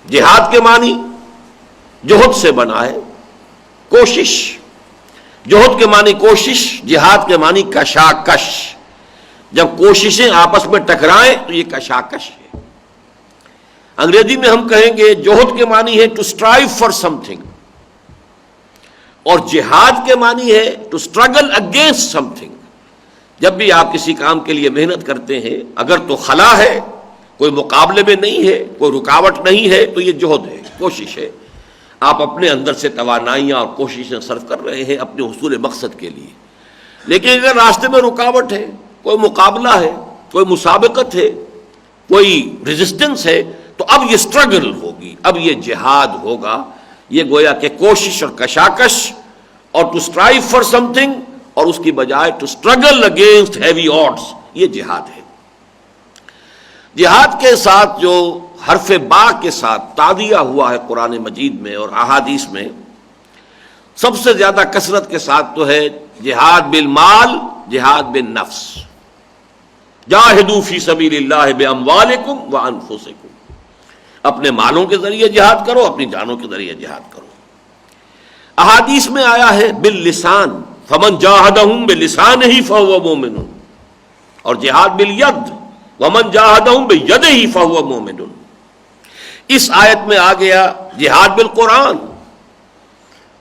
جہاد کے معنی جہد سے بنا ہے، کوشش، جہد کے معنی کوشش، جہاد کے معنی کشاکش، جب کوششیں آپس میں ٹکرائیں تو یہ کشاکش ہے۔ انگریزی میں ہم کہیں گے جہد کے معنی ہے to strive for something, اور جہاد کے معنی ہے to struggle against something. جب بھی آپ کسی کام کے لیے محنت کرتے ہیں، اگر تو خلا ہے، کوئی مقابلے میں نہیں ہے، کوئی رکاوٹ نہیں ہے، تو یہ جہد ہے، کوشش ہے۔ آپ اپنے اندر سے توانائیاں اور کوششیں صرف کر رہے ہیں اپنے حصول مقصد کے لیے، لیکن اگر راستے میں رکاوٹ ہے، کوئی مقابلہ ہے، کوئی مسابقت ہے، کوئی ریزسٹنس ہے، تو اب یہ اسٹرگل ہوگی، اب یہ جہاد ہوگا۔ یہ گویا کہ کوشش اور کشاکش اور to strive for something, اور اس کی بجائے to struggle against heavy odds, یہ جہاد ہے۔ جہاد کے ساتھ جو حرف با کے ساتھ تعدیہ ہوا ہے قرآن مجید میں اور احادیث میں، سب سے زیادہ کثرت کے ساتھ تو ہے جہاد بالمال، جہاد بالنفس۔ جاہدوا فی سبیل اللہ باموالکم وانفسکم، اپنے مالوں کے ذریعے جہاد کرو، اپنی جانوں کے ذریعے جہاد کرو۔ احادیث میں آیا ہے باللسان، فمن جاہدہم بلسانہ فہو مومن، اور جہاد بالید، ومن جاہدہم بیدہ فہو مومن۔ اس آیت میں آ گیا جہاد بالقرآن،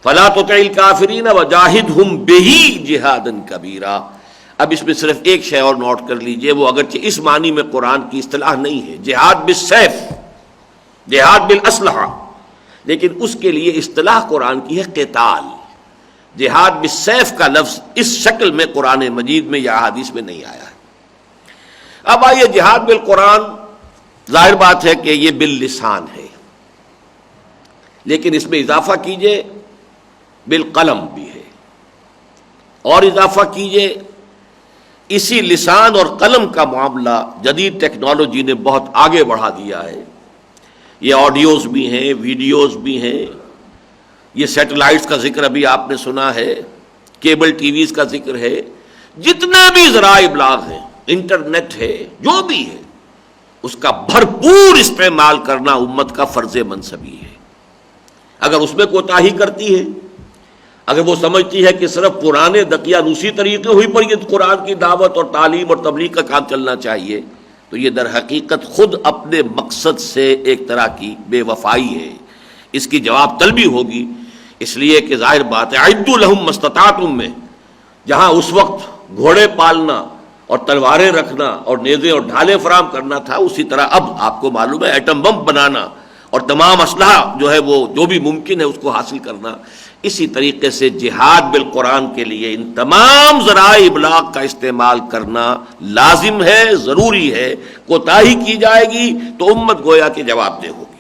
فلا تطع الکافرین وجاہدہم بہ جہادا کبیرا۔ اب اس میں صرف ایک شے اور نوٹ کر لیجئے، وہ اگرچہ اس معنی میں قرآن کی اصطلاح نہیں ہے، جہاد بالسیف، جہاد بالاسلحہ، لیکن اس کے لیے اصطلاح قرآن کی ہے قتال۔ جہاد بالسیف کا لفظ اس شکل میں قرآن مجید میں یا احادیث میں نہیں آیا ہے۔ اب آئیے جہاد بالقرآن، ظاہر بات ہے کہ یہ باللسان ہے، لیکن اس میں اضافہ کیجئے بالقلم بھی ہے، اور اضافہ کیجئے اسی لسان اور قلم کا معاملہ جدید ٹیکنالوجی نے بہت آگے بڑھا دیا ہے۔ یہ آڈیوز بھی ہیں، ویڈیوز بھی ہیں، یہ سیٹلائٹس کا ذکر ابھی آپ نے سنا ہے، کیبل ٹی ویز کا ذکر ہے، جتنے بھی ذرائع ابلاغ ہیں، انٹرنیٹ ہے، جو بھی ہے، اس کا بھرپور استعمال کرنا امت کا فرض منصبی ہے۔ اگر اس میں کوتاہی کرتی ہے، اگر وہ سمجھتی ہے کہ صرف پرانے دقیانوسی طریقے ہوئی پر یہ قرآن کی دعوت اور تعلیم اور تبلیغ کا کام چلنا چاہیے، تو یہ در حقیقت خود اپنے مقصد سے ایک طرح کی بے وفائی ہے۔ اس کی جواب طلبی ہوگی، اس لیے کہ ظاہر بات ہے اعدوا لہم ما استطعتم میں جہاں اس وقت گھوڑے پالنا اور تلواریں رکھنا اور نیزے اور ڈھالیں فراہم کرنا تھا، اسی طرح اب آپ کو معلوم ہے ایٹم بم بنانا اور تمام اسلحہ جو ہے وہ جو بھی ممکن ہے اس کو حاصل کرنا۔ اسی طریقے سے جہاد بالقرآن کے لیے ان تمام ذرائع ابلاغ کا استعمال کرنا لازم ہے، ضروری ہے۔ کوتاہی کی جائے گی تو امت گویا کہ جواب دہ ہوگی۔